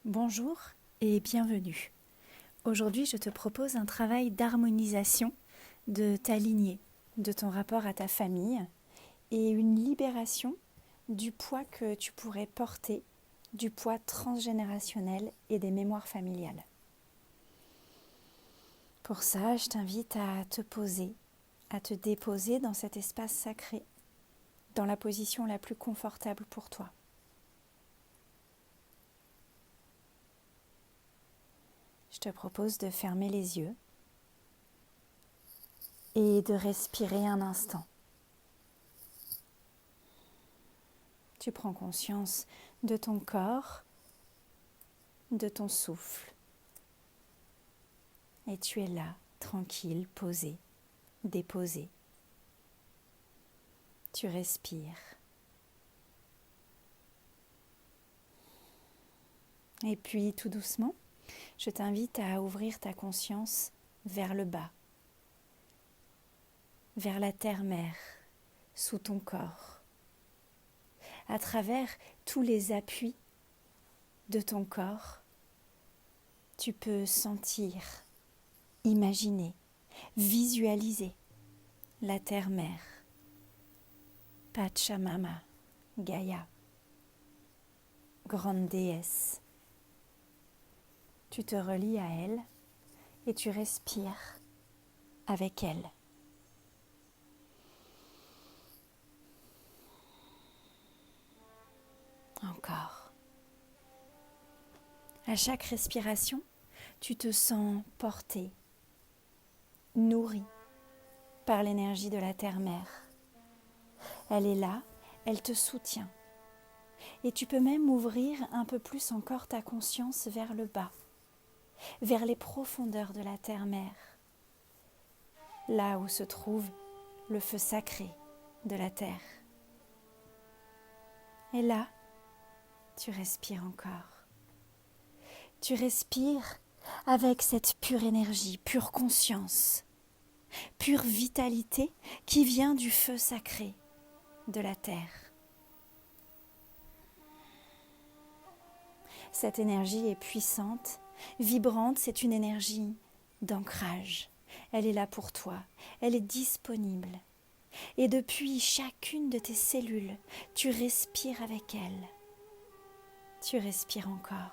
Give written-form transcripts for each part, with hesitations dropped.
Bonjour et bienvenue. Aujourd'hui, je te propose un travail d'harmonisation de ta lignée, de ton rapport à ta famille et une libération du poids que tu pourrais porter, du poids transgénérationnel et des mémoires familiales. Pour ça, je t'invite à te poser, à te déposer dans cet espace sacré, dans la position la plus confortable pour toi. Je te propose de fermer les yeux et de respirer un instant. Tu prends conscience de ton corps, de ton souffle. Et tu es là, tranquille, posé, déposé. Tu respires. Et puis, tout doucement, je t'invite à ouvrir ta conscience vers le bas, vers la terre-mère, sous ton corps, à travers tous les appuis de ton corps. Tu peux sentir, imaginer, visualiser la terre-mère, Pachamama, Gaïa, grande déesse. Tu te relis à elle et tu respires avec elle. Encore. À chaque respiration, tu te sens porté, nourri par l'énergie de la terre-mère. Elle est là, elle te soutient. Et tu peux même ouvrir un peu plus encore ta conscience vers le bas, vers les profondeurs de la terre-mère, là où se trouve le feu sacré de la terre. Et là, tu respires encore. Tu respires avec cette pure énergie, pure conscience, pure vitalité qui vient du feu sacré de la terre. Cette énergie est puissante, vibrante, c'est une énergie d'ancrage. Elle est là pour toi, elle est disponible. Et depuis chacune de tes cellules, tu respires avec elle. Tu respires encore.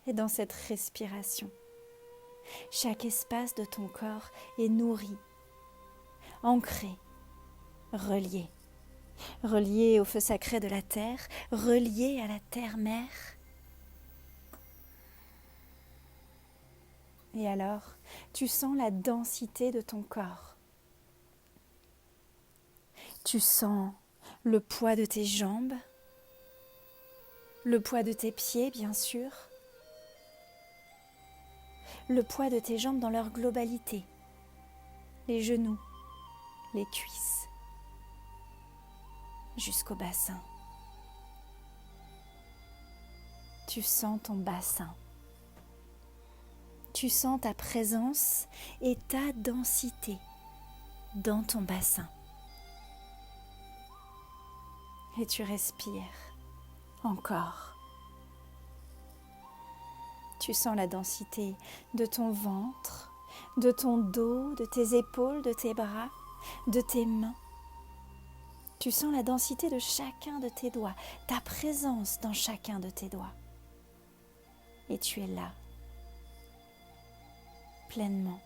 Et dans cette respiration, chaque espace de ton corps est nourri, ancré, relié. Relié au feu sacré de la terre, relié à la terre-mère. Et alors, tu sens la densité de ton corps. Tu sens le poids de tes jambes, le poids de tes pieds, bien sûr, le poids de tes jambes dans leur globalité, les genoux, les cuisses, jusqu'au bassin. Tu sens ton bassin. Tu sens ta présence et ta densité dans ton bassin. Et tu respires encore. Tu sens la densité de ton ventre, de ton dos, de tes épaules, de tes bras, de tes mains. Tu sens la densité de chacun de tes doigts, ta présence dans chacun de tes doigts. Et tu es là, pleinement.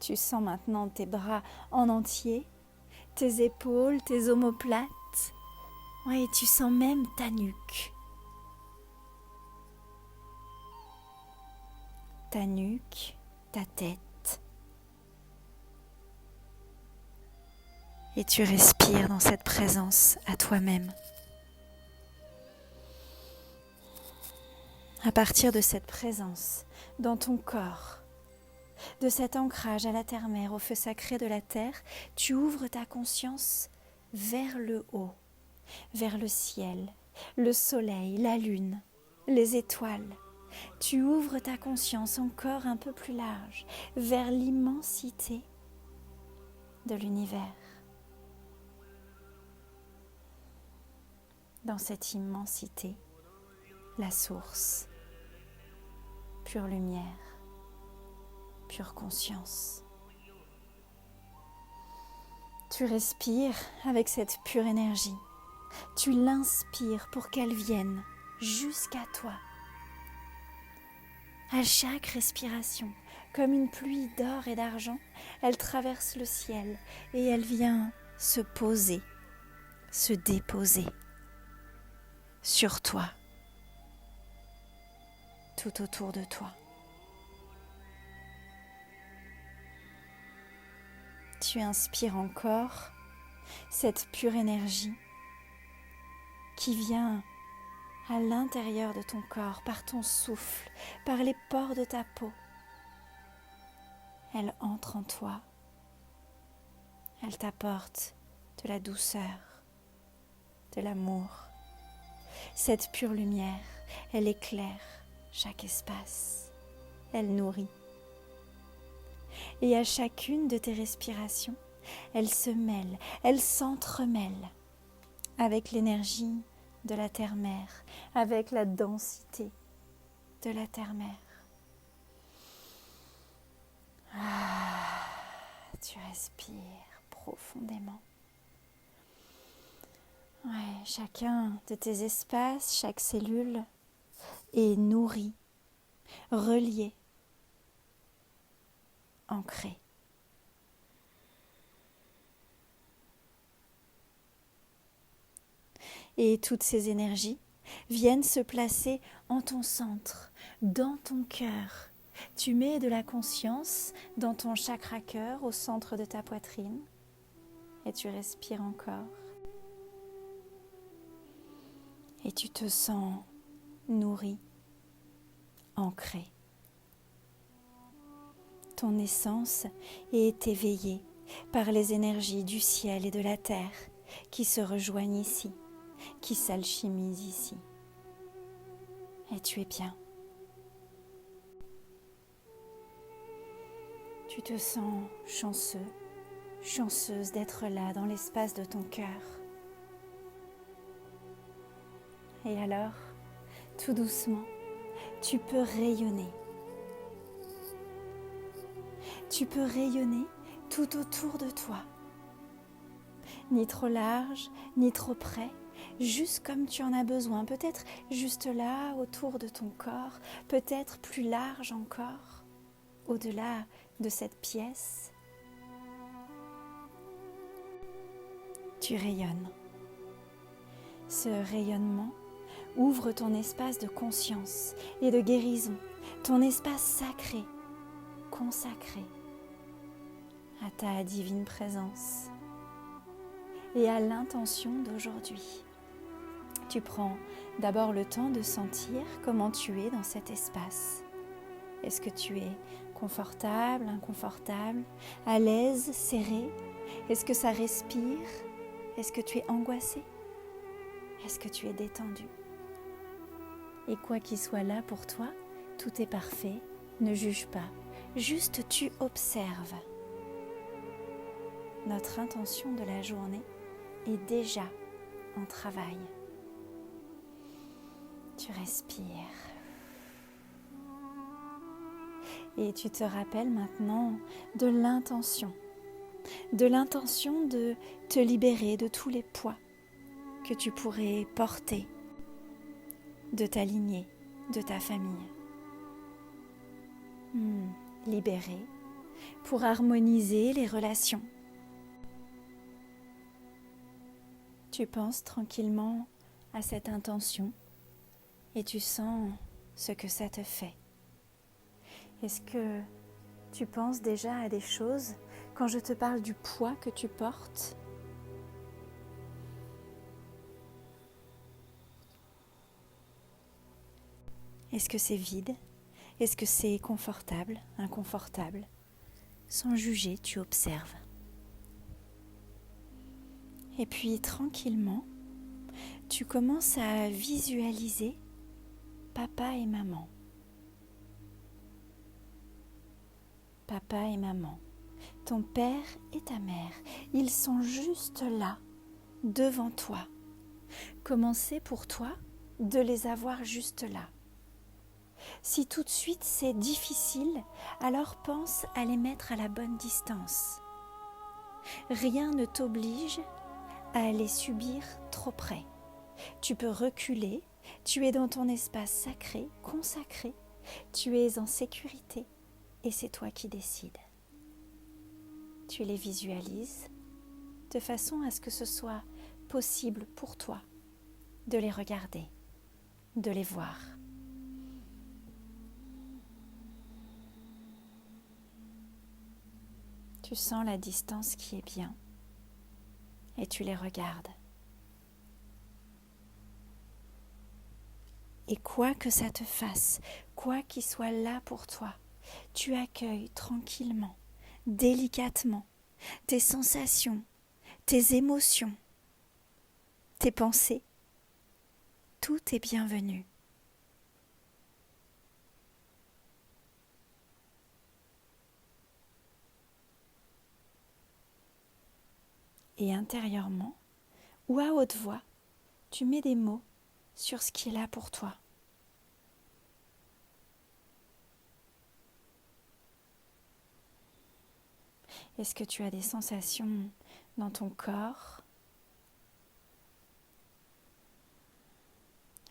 Tu sens maintenant tes bras en entier, tes épaules, tes omoplates. Ouais, et tu sens même ta nuque. Ta nuque, ta tête. Et tu respires dans cette présence à toi-même. À partir de cette présence dans ton corps, de cet ancrage à la terre-mère, au feu sacré de la terre, tu ouvres ta conscience vers le haut, vers le ciel, le soleil, la lune, les étoiles. Tu ouvres ta conscience encore un peu plus large vers l'immensité de l'univers. Dans cette immensité, la source, pure lumière, pure conscience. Tu respires avec cette pure énergie. Tu l'inspires pour qu'elle vienne jusqu'à toi. À chaque respiration, comme une pluie d'or et d'argent, elle traverse le ciel et elle vient se poser, se déposer sur toi, tout autour de toi. Tu inspires encore cette pure énergie qui vient à l'intérieur de ton corps, par ton souffle, par les pores de ta peau. Elle entre en toi. Elle t'apporte de la douceur, de l'amour. Cette pure lumière, elle éclaire chaque espace. Elle nourrit. Et à chacune de tes respirations, elle se mêle, elle s'entremêle avec l'énergie de la terre-mère, avec la densité de la terre-mère. Tu respires profondément. Ouais, chacun de tes espaces, chaque cellule est nourrie, reliée, ancrée. Et toutes ces énergies viennent se placer en ton centre, dans ton cœur. Tu mets de la conscience dans ton chakra cœur, au centre de ta poitrine, et tu respires encore. Et tu te sens nourri, ancré. Ton essence est éveillée par les énergies du ciel et de la terre qui se rejoignent ici, qui s'alchimisent ici. Et tu es bien. Tu te sens chanceux, chanceuse d'être là dans l'espace de ton cœur. Et alors, tout doucement, tu peux rayonner. Tu peux rayonner tout autour de toi. Ni trop large, ni trop près, juste comme tu en as besoin. Peut-être juste là, autour de ton corps, peut-être plus large encore, au-delà de cette pièce. Tu rayonnes. Ce rayonnement ouvre ton espace de conscience et de guérison, ton espace sacré, consacré à ta divine présence et à l'intention d'aujourd'hui. Tu prends d'abord le temps de sentir comment tu es dans cet espace. Est-ce que tu es confortable, inconfortable, à l'aise, serré? Est-ce que ça respire? Est-ce que tu es angoissé? Est-ce que tu es détendu? Et quoi qu'il soit là pour toi, tout est parfait. Ne juge pas, juste tu observes. Notre intention de la journée est déjà en travail. Tu respires. Et tu te rappelles maintenant de l'intention de te libérer de tous les poids que tu pourrais porter de ta lignée, de ta famille. Libérer pour harmoniser les relations. Tu penses tranquillement à cette intention et tu sens ce que ça te fait. Est-ce que tu penses déjà à des choses quand je te parle du poids que tu portes? Est-ce que c'est vide? Est-ce que c'est confortable, inconfortable? Sans juger, tu observes. Et puis tranquillement, tu commences à visualiser papa et maman papa et maman, ton père et ta mère, ils sont juste là, devant toi. Comment c'est pour toi de les avoir juste là? Si tout de suite c'est difficile, alors pense à les mettre à la bonne distance. Rien ne t'oblige à les subir trop près. Tu peux reculer, tu es dans ton espace sacré, consacré, tu es en sécurité et c'est toi qui décides. Tu les visualises de façon à ce que ce soit possible pour toi de les regarder, de les voir. Tu sens la distance qui est bien et tu les regardes. Et quoi que ça te fasse, quoi qu'il soit là pour toi, tu accueilles tranquillement, délicatement, tes sensations, tes émotions, tes pensées. Tout est bienvenu. Et intérieurement, ou à haute voix, tu mets des mots sur ce qui est là pour toi. Est-ce que tu as des sensations dans ton corps?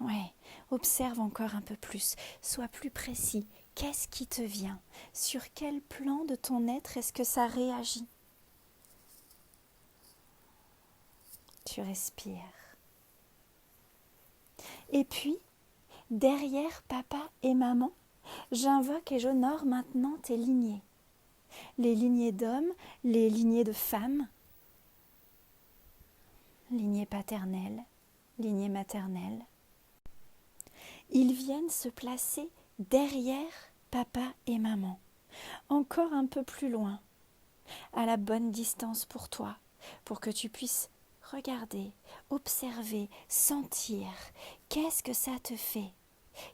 Ouais, observe encore un peu plus, sois plus précis. Qu'est-ce qui te vient? Sur quel plan de ton être est-ce que ça réagit? Tu respires. Et puis, derrière papa et maman, j'invoque et j'honore maintenant tes lignées. Les lignées d'hommes, les lignées de femmes, lignée paternelle, lignée maternelle. Ils viennent se placer derrière papa et maman, encore un peu plus loin, à la bonne distance pour toi, pour que tu puisses regarder, observer, sentir. Qu'est-ce que ça te fait?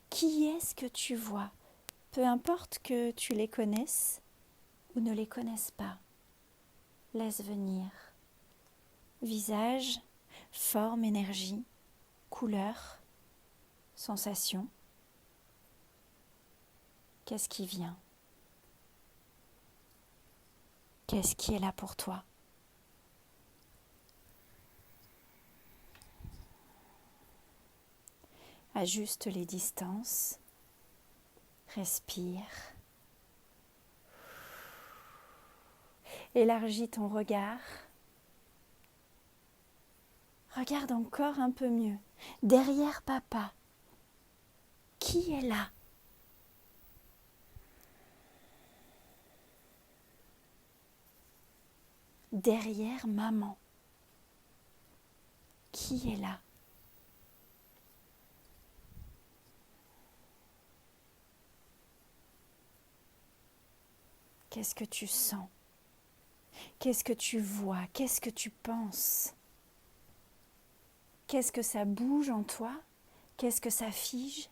Qui est-ce que tu vois? Peu importe que tu les connaisses ou ne les connaisses pas. Laisse venir. Visage, forme, énergie, couleur, sensation. Qu'est-ce qui vient? Qu'est-ce qui est là pour toi? Ajuste les distances. Respire. Élargis ton regard. Regarde encore un peu mieux. Derrière papa, qui est là? Derrière maman, qui est là? Qu'est-ce que tu sens? Qu'est-ce que tu vois? Qu'est-ce que tu penses? Qu'est-ce que ça bouge en toi? Qu'est-ce que ça fige?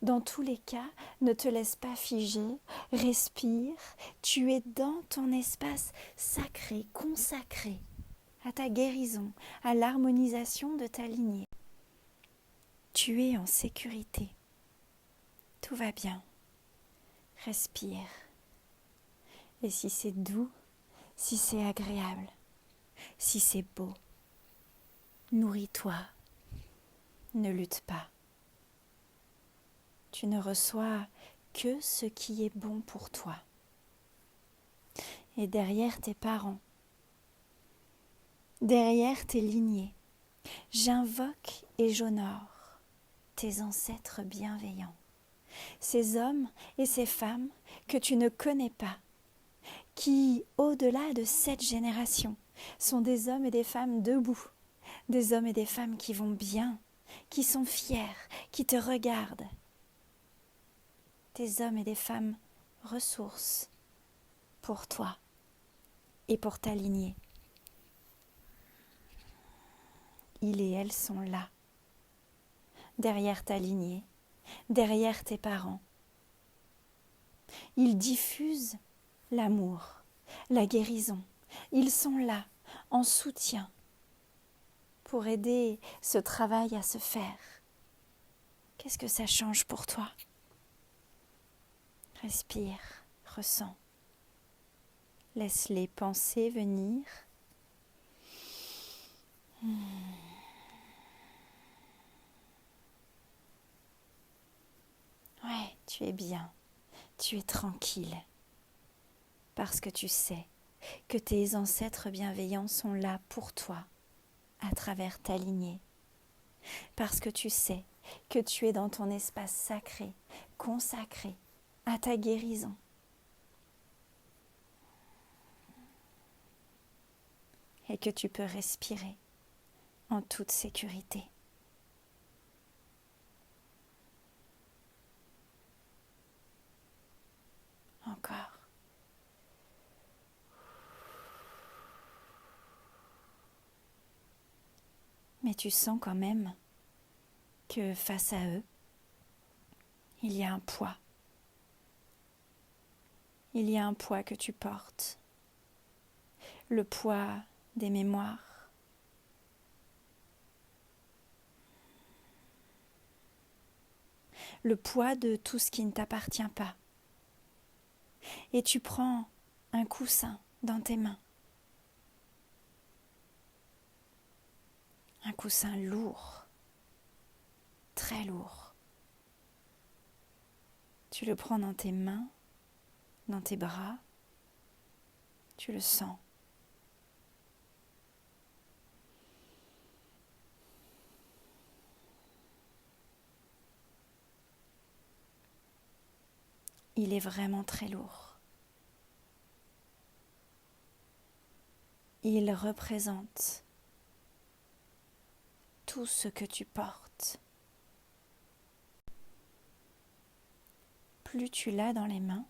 Dans tous les cas, ne te laisse pas figer, respire, tu es dans ton espace sacré, consacré à ta guérison, à l'harmonisation de ta lignée. Tu es en sécurité, tout va bien, respire. Et si c'est doux, si c'est agréable, si c'est beau, nourris-toi, ne lutte pas. Tu ne reçois que ce qui est bon pour toi. Et derrière tes parents, derrière tes lignées, j'invoque et j'honore tes ancêtres bienveillants, ces hommes et ces femmes que tu ne connais pas, qui, au-delà de cette génération, sont des hommes et des femmes debout, des hommes et des femmes qui vont bien, qui sont fiers, qui te regardent, des hommes et des femmes ressources pour toi et pour ta lignée. Ils et elles sont là, derrière ta lignée, derrière tes parents. Ils diffusent l'amour, la guérison. Ils sont là, en soutien, pour aider ce travail à se faire. Qu'est-ce que ça change pour toi? Respire, ressens. Laisse les pensées venir. Ouais, tu es bien, tu es tranquille, parce que tu sais que tes ancêtres bienveillants sont là pour toi, à travers ta lignée, parce que tu sais que tu es dans ton espace sacré, consacré à ta guérison. Et que tu peux respirer en toute sécurité. Encore. Mais tu sens quand même que face à eux, il y a un poids. Il y a un poids que tu portes. Le poids des mémoires. Le poids de tout ce qui ne t'appartient pas. Et tu prends un coussin dans tes mains. Un coussin lourd, très lourd. Tu le prends dans tes mains, dans tes bras, tu le sens. Il est vraiment très lourd. Il représente tout ce que tu portes. Plus tu l'as dans les mains,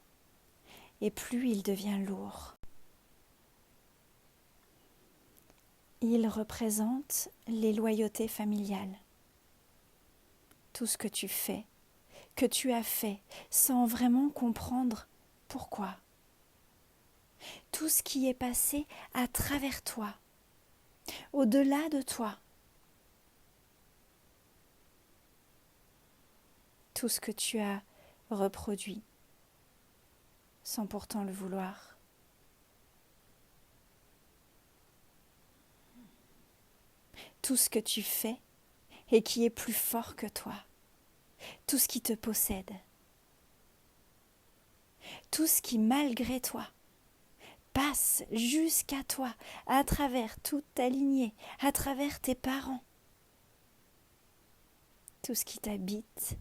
et plus il devient lourd. Il représente les loyautés familiales. Tout ce que tu fais, que tu as fait, sans vraiment comprendre pourquoi. Tout ce qui est passé à travers toi, au-delà de toi. Tout ce que tu as reproduit, sans pourtant le vouloir. Tout ce que tu fais et qui est plus fort que toi. Tout ce qui te possède. Tout ce qui, malgré toi, passe jusqu'à toi, à travers toute ta lignée, à travers tes parents. Tout ce qui t'habite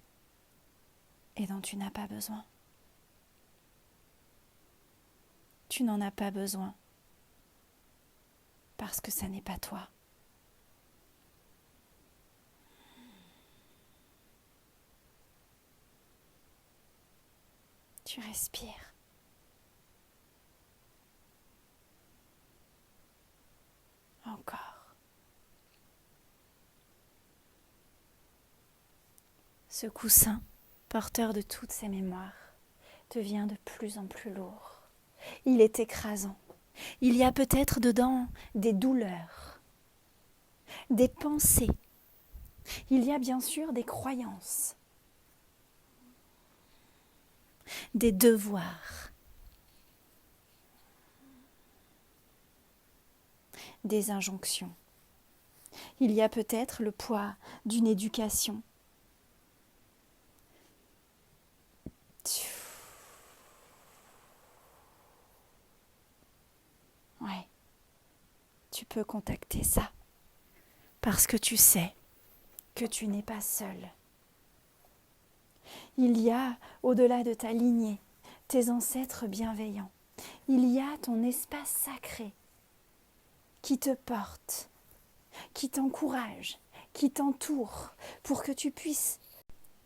et dont tu n'as pas besoin. Tu n'en as pas besoin parce que ça n'est pas toi. Tu respires. Encore. Ce coussin, porteur de toutes ces mémoires, devient de plus en plus lourd. Il est écrasant. Il y a peut-être dedans des douleurs, des pensées. Il y a bien sûr des croyances, des devoirs, des injonctions. Il y a peut-être le poids d'une éducation. Ouais, tu peux contacter ça parce que tu sais que tu n'es pas seul. Il y a, au-delà de ta lignée, tes ancêtres bienveillants. Il y a ton espace sacré qui te porte, qui t'encourage, qui t'entoure pour que tu puisses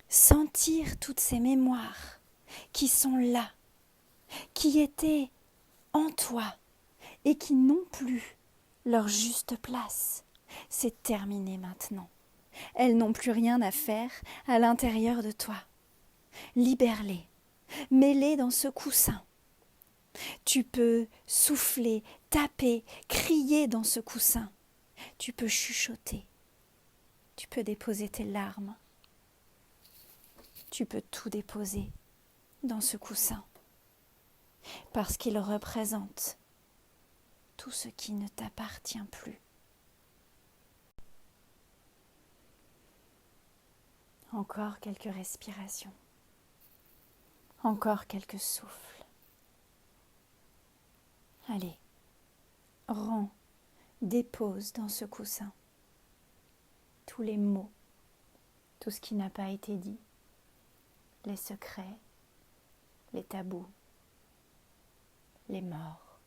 sentir toutes ces mémoires qui sont là, qui étaient en toi et qui n'ont plus leur juste place. C'est terminé maintenant. Elles n'ont plus rien à faire à l'intérieur de toi. Libère-les, mets-les dans ce coussin Tu peux souffler, taper, crier dans ce coussin. Tu peux chuchoter. Tu peux déposer tes larmes. Tu peux tout déposer dans ce coussin. Parce qu'il représente tout ce qui ne t'appartient plus. Encore quelques respirations. Encore quelques souffles. Allez, rends, dépose dans ce coussin tous les mots, tout ce qui n'a pas été dit, les secrets, les tabous, les morts.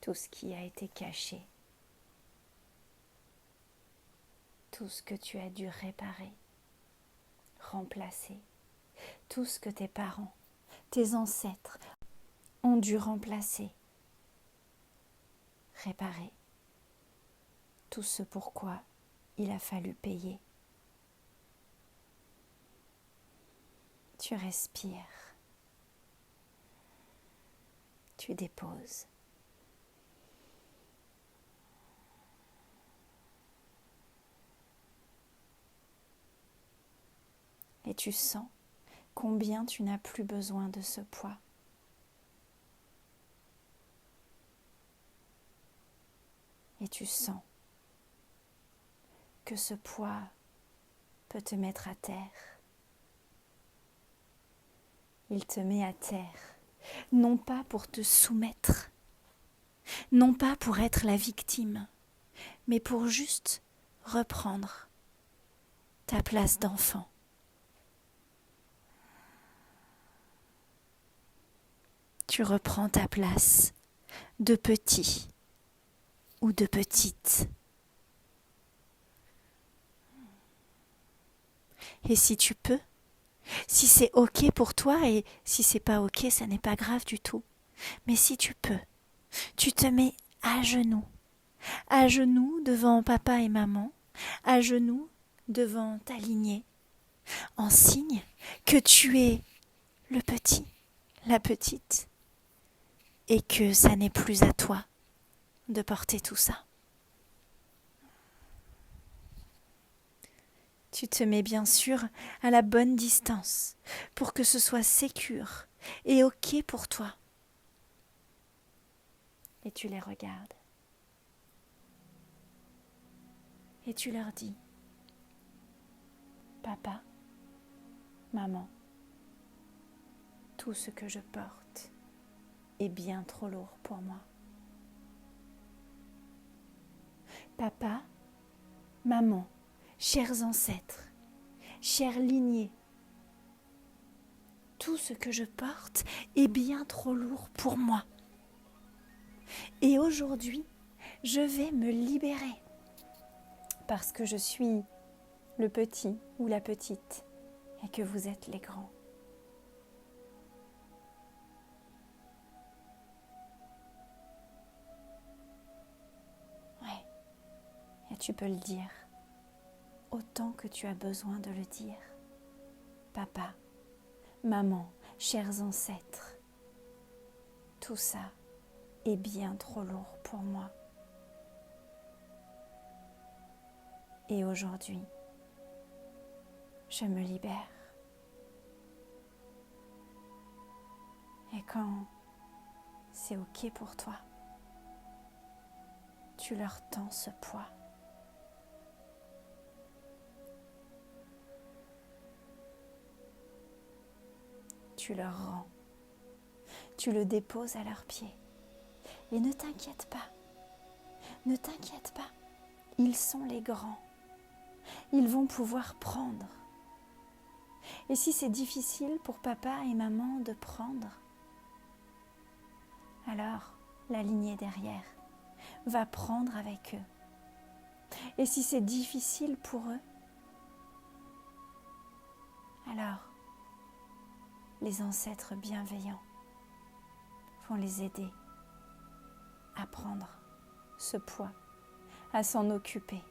Tout ce qui a été caché, tout ce que tu as dû réparer, remplacer, tout ce que tes parents, tes ancêtres ont dû remplacer, réparer, tout ce pourquoi il a fallu payer. Tu respires, tu déposes. Et tu sens combien tu n'as plus besoin de ce poids. Et tu sens que ce poids peut te mettre à terre. Il te met à terre, non pas pour te soumettre, non pas pour être la victime, mais pour juste reprendre ta place d'enfant. Tu reprends ta place de petit ou de petite. Et si tu peux, si c'est ok pour toi, et si c'est pas ok, ça n'est pas grave du tout. Mais si tu peux, tu te mets à genoux devant papa et maman, à genoux devant ta lignée, en signe que tu es le petit, la petite, et que ça n'est plus à toi de porter tout ça. Tu te mets bien sûr à la bonne distance pour que ce soit sécure et ok pour toi. Et tu les regardes. Et tu leur dis, papa, maman, tout ce que je porte est bien trop lourd pour moi. Papa, maman, chers ancêtres, chères lignées, tout ce que je porte est bien trop lourd pour moi. Et aujourd'hui, je vais me libérer parce que je suis le petit ou la petite et que vous êtes les grands. Ouais, et tu peux le dire autant que tu as besoin de le dire. Papa, maman, chers ancêtres, tout ça est bien trop lourd pour moi. Et aujourd'hui, je me libère. Et quand c'est ok pour toi, tu leur tends ce poids. Tu leur rends. Tu le déposes à leurs pieds. Et ne t'inquiète pas. Ne t'inquiète pas. Ils sont les grands. Ils vont pouvoir prendre. Et si c'est difficile pour papa et maman de prendre, alors la lignée derrière va prendre avec eux. Et si c'est difficile pour eux, alors les ancêtres bienveillants vont les aider à prendre ce poids, à s'en occuper.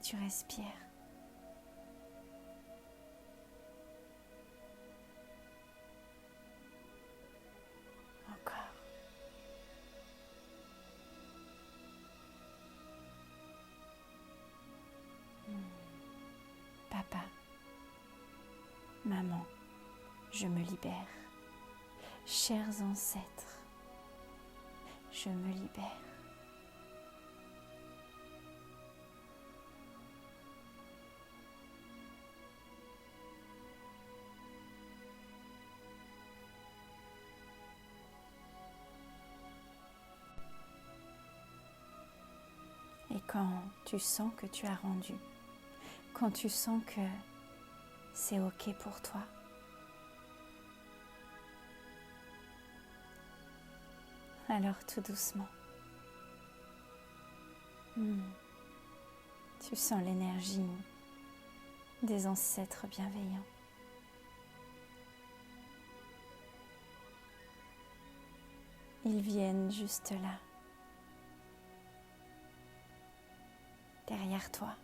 tu respires. Encore. Papa, maman, je me libère. Chers ancêtres, je me libère. Et quand tu sens que tu as rendu, quand tu sens que c'est OK pour toi, alors tout doucement, tu sens l'énergie des ancêtres bienveillants. Ils viennent juste là, derrière toi.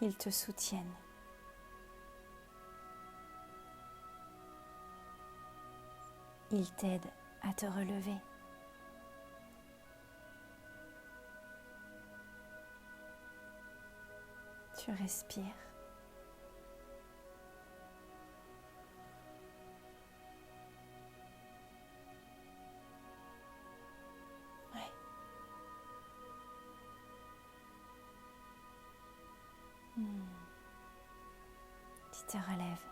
Ils te soutiennent. Ils t'aident à te relever. Tu respires. Ouais. Tu te relèves.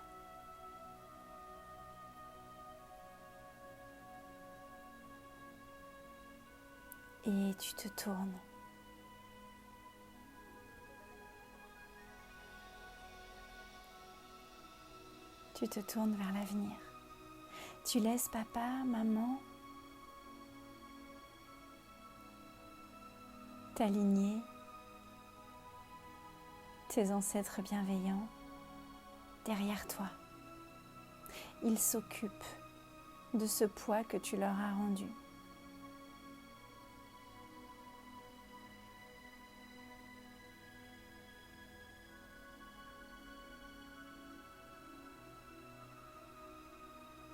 Et tu te tournes. Tu te tournes vers l'avenir. Tu laisses papa, maman t'aligner, tes ancêtres bienveillants derrière toi. Ils s'occupent de ce poids que tu leur as rendu.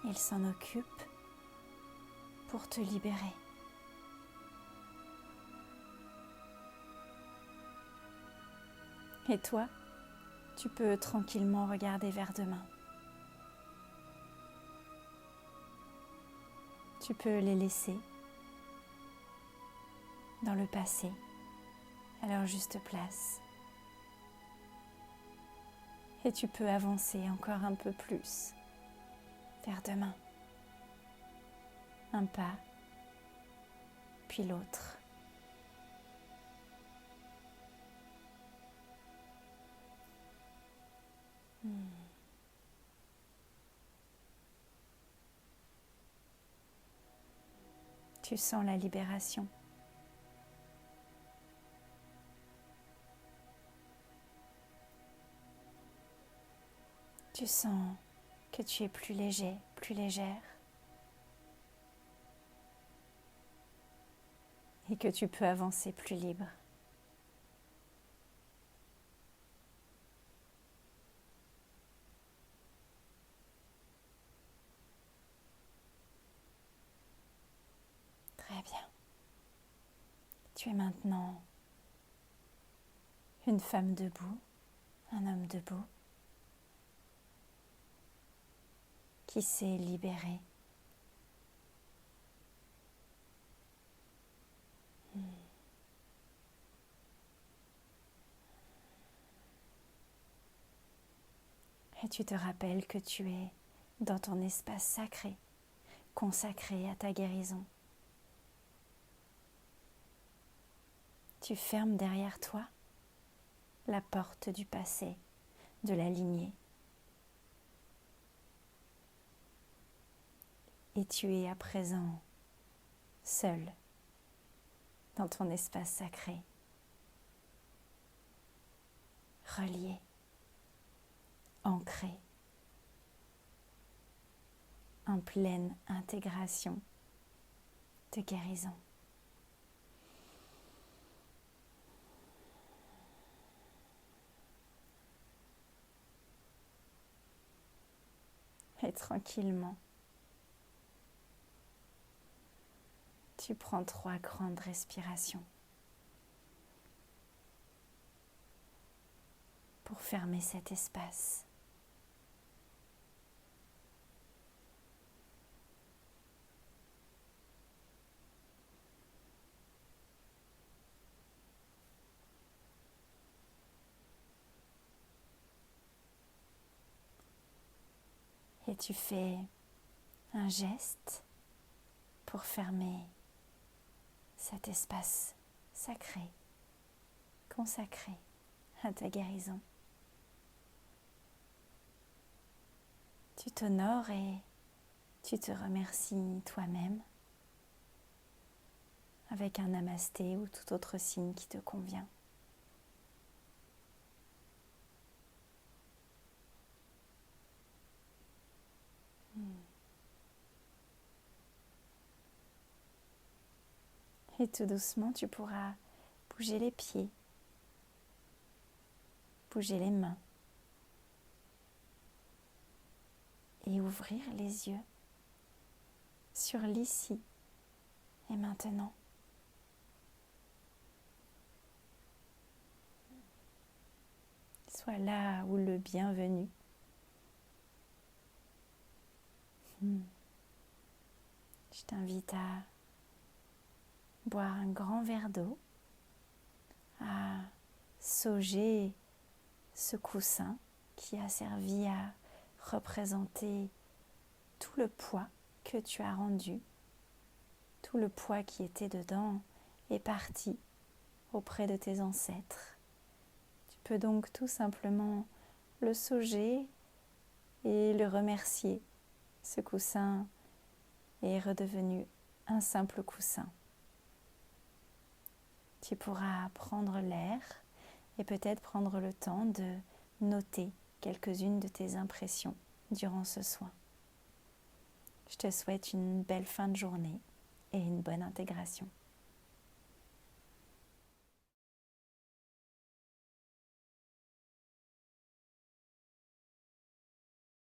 Ils s'en occupent pour te libérer. Et toi, tu peux tranquillement regarder vers demain. Tu peux les laisser dans le passé, à leur juste place. Et tu peux avancer encore un peu plus vers demain. Un pas, puis l'autre. Tu sens la libération. Tu sens que tu es plus léger, plus légère. Et que tu peux avancer plus libre. Très bien. Tu es maintenant une femme debout, un homme debout, qui s'est libéré. Et tu te rappelles que tu es dans ton espace sacré, consacré à ta guérison. Tu fermes derrière toi la porte du passé, de la lignée. Et tu es à présent seul dans ton espace sacré, relié, ancré, en pleine intégration de guérison. Et tranquillement, tu prends 3 grandes respirations pour fermer cet espace. Et tu fais un geste pour fermer cet espace sacré, consacré à ta guérison. Tu t'honores et tu te remercies toi-même avec un namasté ou tout autre signe qui te convient. Et tout doucement, tu pourras bouger les pieds, bouger les mains et ouvrir les yeux sur l'ici et maintenant. Sois là où le bienvenu. Je t'invite à boire un grand verre d'eau, à sauger ce coussin qui a servi à représenter tout le poids que tu as rendu, tout le poids qui était dedans est parti auprès de tes ancêtres. Tu peux donc tout simplement le sauger et le remercier. Ce coussin est redevenu un simple coussin. Tu pourras prendre l'air et peut-être prendre le temps de noter quelques-unes de tes impressions durant ce soin. Je te souhaite une belle fin de journée et une bonne intégration.